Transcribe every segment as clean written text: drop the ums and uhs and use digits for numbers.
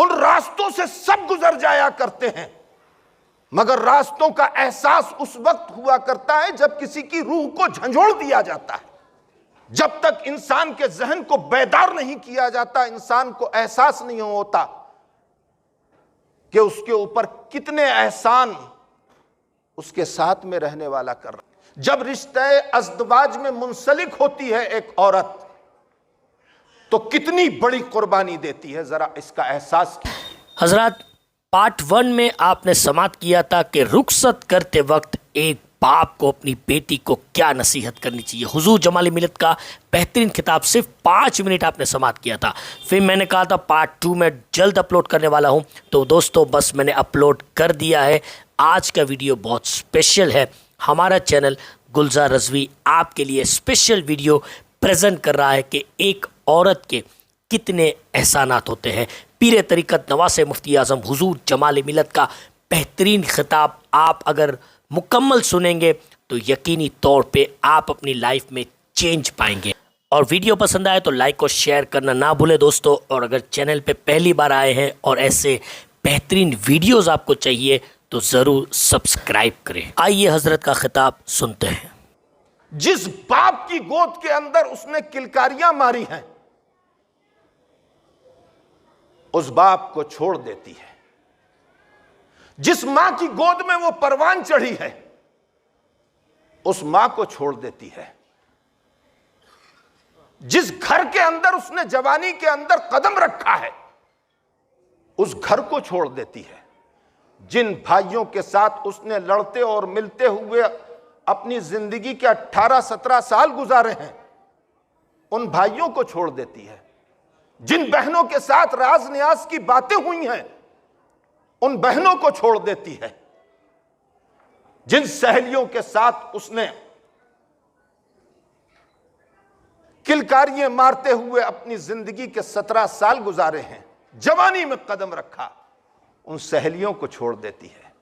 उन रास्तों से सब गुजर जाया करते हैं, मगर रास्तों का एहसास उस वक्त हुआ करता है जब किसी की रूह को झंझोड़ दिया जाता है। जब तक इंसान के जहन को बेदार नहीं किया जाता, इंसान को एहसास नहीं होता कि उसके ऊपर कितने एहसान उसके साथ में रहने वाला कर रहा है। जब रिश्ते अज़दवाज में मुंसलिक होती है एक औरत, तो कितनी बड़ी कुर्बानी देती है, जरा इसका एहसास कीजिए। हजरत, पार्ट 1 में आपने समाप्त किया था कि रुखसत करते वक्त एक बाप को अपनी बेटी को क्या नसीहत करनी चाहिए। हुजूर जमाल मिलत का बेहतरीन खिताब सिर्फ 5 मिनट आपने समाप्त किया था। फिर मैंने कहा था पार्ट 2 में जल्द अपलोड करने वाला हूं, तो दोस्तों बस मैंने अपलोड कर दिया है। आज का वीडियो बहुत स्पेशल है। हमारा चैनल गुलजार रज़वी आपके लिए स्पेशल वीडियो प्रेजेंट कर रहा है कि एक औरत के कितने एहसानात होते हैं। पीर तरीक़त नवासे मुफ्ती आज़म हुजूर जमाल मिलत का बेहतरीन खिताब आप अगर मुकम्मल सुनेंगे तो यकीनी तौर पे आप अपनी लाइफ में चेंज पाएंगे। और वीडियो पसंद आए तो लाइक और शेयर करना ना भूलें दोस्तों। और अगर चैनल पे पहली बार आए हैं और ऐसे बेहतरीन वीडियोस आपको चाहिए तो ज़रूर सब्सक्राइब करें। आइए हज़रत का खिताब सुनते हैं। जिस बाप की गोद के अंदर उसने किलकारियां मारी हैं, उस बाप को छोड़ देती है। जिस मां की गोद में वो परवान चढ़ी है, उस मां को छोड़ देती है। जिस घर के अंदर उसने जवानी के अंदर कदम रखा है, उस घर को छोड़ देती है। जिन भाइयों के साथ उसने लड़ते और मिलते हुए अपनी जिंदगी के 18-17 साल गुजारे हैं, उन भाइयों को छोड़ देती है। जिन बहनों के साथ राज न्याज की बातें हुई हैं, उन बहनों को छोड़ देती है। जिन सहेलियों के साथ उसने किलकारियां मारते हुए अपनी जिंदगी के 17 साल गुजारे हैं, जवानी में कदम रखा, उन सहेलियों को छोड़ देती है।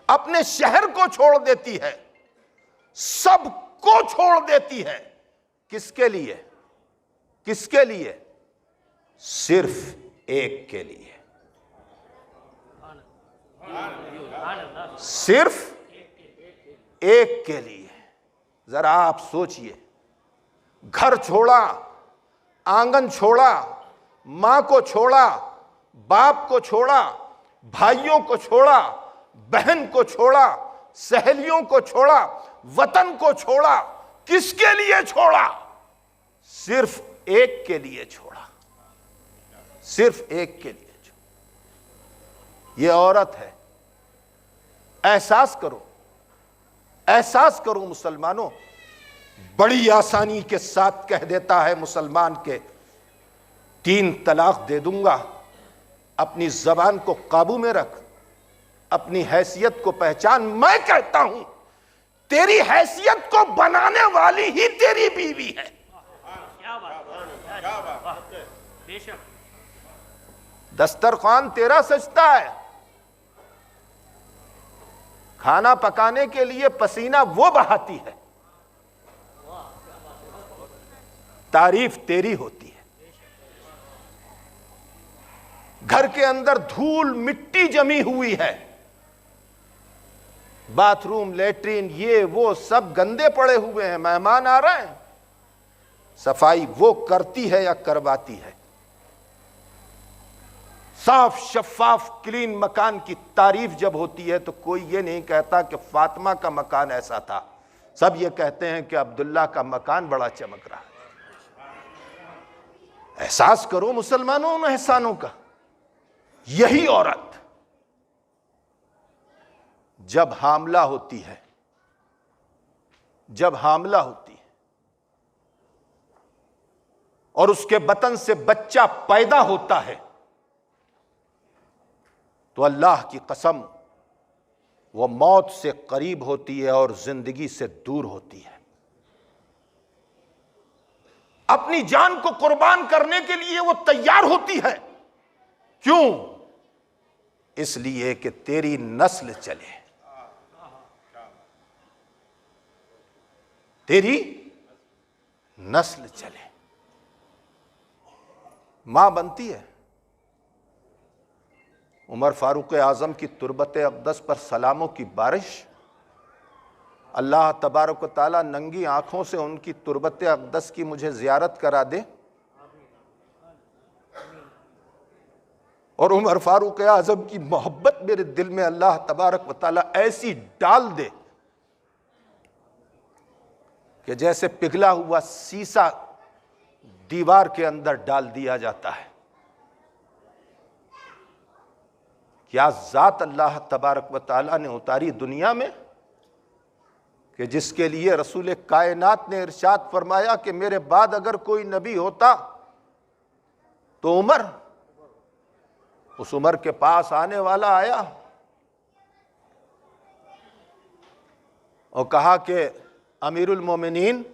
अपने शहर को छोड़ देती है, सबको छोड़ देती है। किसके लिए? किसके लिए? सिर्फ एक के लिए। सिर्फ एक के लिए। जरा आप सोचिए, घर छोड़ा, आंगन छोड़ा, मां को छोड़ा, बाप को छोड़ा, भाइयों को छोड़ा, बहन को छोड़ा, सहेलियों को छोड़ा, वतन को छोड़ा। किसके लिए छोड़ा? सिर्फ एक के लिए छोड़ा। सिर्फ एक के लिए छोड़ा। यह औरत है। एहसास करो, एहसास करो मुसलमानों। बड़ी आसानी के साथ कह देता है मुसलमान के 3 तलाक दे दूंगा। अपनी जबान को काबू में रख, अपनी हैसियत को पहचान। मैं कहता हूं तेरी हैसियत को बनाने वाली ही तेरी बीवी है। दस्तरखान तेरा सजता है, खाना पकाने के लिए पसीना वो बहाती है, तारीफ तेरी होती है। घर के अंदर धूल मिट्टी जमी हुई है, बाथरूम लेटरिन ये वो सब गंदे पड़े हुए हैं, मेहमान आ रहे हैं, सफाई वो करती है या करवाती है? साफ शफाफ क्लीन मकान की तारीफ जब होती है तो कोई ये नहीं कहता कि फातिमा का मकान ऐसा था, सब ये कहते हैं कि अब्दुल्ला का मकान बड़ा चमक रहा है। एहसास करो मुसलमानों उन एहसानों का। यही औरत जब हामला होती है, जब हामला होती है और उसके बतन से बच्चा पैदा होता है, तो अल्लाह की कसम वो मौत से करीब होती है और जिंदगी से दूर होती है। अपनी जान को कुर्बान करने के लिए वो तैयार होती है। क्यों? इसलिए कि तेरी नस्ल चले, तेरी नस्ल चले। मां बनती है, उमर फारूक आज़म की तुरबत अक़दस पर सलामों की बारिश। अल्लाह तबारक व तआला नंगी आँखों से उनकी तुरबत अक़दस की मुझे ज़ियारत करा दे और उमर फारूक आज़म की मोहब्बत मेरे दिल में अल्लाह तबारक व तआला ऐसी डाल दे कि जैसे पिघला हुआ शीशा दीवार के अंदर डाल दिया जाता है। क्या ज़ात अल्लाह तबारक व तआला ने उतारी दुनिया में कि जिसके लिए रसूल कायनात ने इरशाद फरमाया कि मेरे बाद अगर कोई नबी होता तो उमर। उस उमर के पास आने वाला आया और कहा कि अमीरुल मोमिनीन,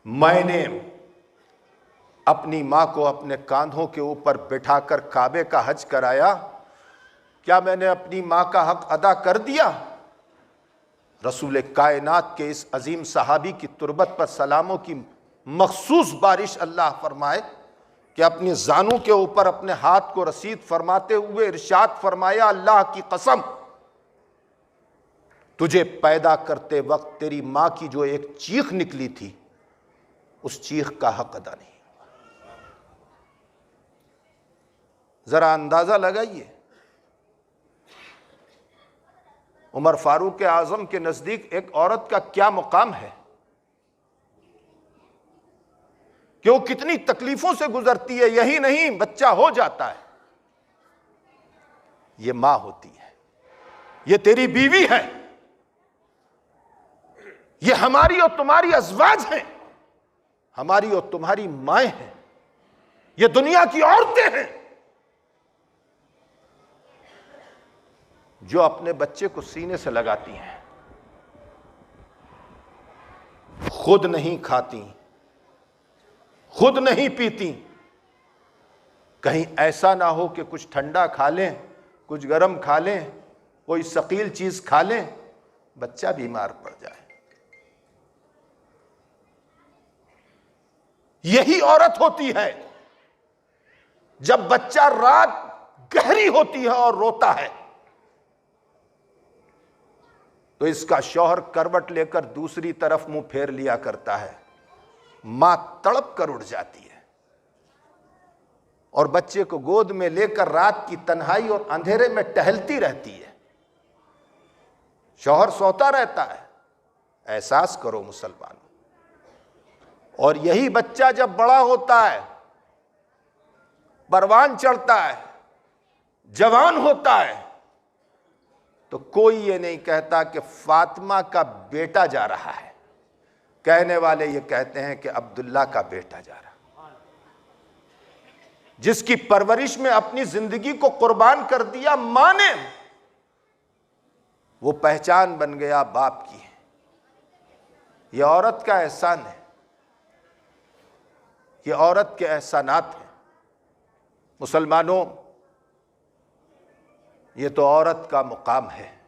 मैंने अपनी माँ को अपने कांधों के ऊपर बिठाकर काबे का हज कराया, क्या मैंने अपनी माँ का हक अदा कर दिया? रसूल कायनात के इस अजीम सहाबी की तुरबत पर सलामों की मखसूस बारिश अल्लाह फरमाए कि अपनी जानों के ऊपर अपने हाथ को रसीद फरमाते हुए इरशाद फरमाया, अल्लाह की कसम, तुझे पैदा करते वक्त तेरी माँ की जो एक चीख निकली थी उस चीख का हक अदा नहीं। जरा अंदाजा लगाइए उमर फारूक आज़म के नजदीक एक औरत का क्या मुकाम है, कि वो कितनी तकलीफों से गुजरती है। यही नहीं, बच्चा हो जाता है, ये मां होती है, ये तेरी बीवी है, ये हमारी और तुम्हारी अज़वाज हैं, हमारी और तुम्हारी माएं हैं, ये दुनिया की औरतें हैं जो अपने बच्चे को सीने से लगाती हैं, खुद नहीं खाती, खुद नहीं पीती, कहीं ऐसा ना हो कि कुछ ठंडा खा लें, कुछ गर्म खा लें, कोई सकील चीज खा लें, बच्चा बीमार पड़ जाए। यही औरत होती है जब बच्चा रात गहरी होती है और रोता है तो इसका शौहर करवट लेकर दूसरी तरफ मुंह फेर लिया करता है, मां तड़प कर उठ जाती है और बच्चे को गोद में लेकर रात की तन्हाई और अंधेरे में टहलती रहती है। शौहर सोता रहता है। एहसास करो मुसलमानों। और यही बच्चा जब बड़ा होता है, परवान चढ़ता है, जवान होता है, तो कोई ये नहीं कहता कि फातिमा का बेटा जा रहा है, कहने वाले ये कहते हैं कि अब्दुल्ला का बेटा जा रहा है। जिसकी परवरिश में अपनी जिंदगी को कुर्बान कर दिया मां ने, वो पहचान बन गया बाप की। ये औरत का एहसान है, ये औरत के एहसानात हैं। मुसलमानों, ये तो औरत का मुकाम है।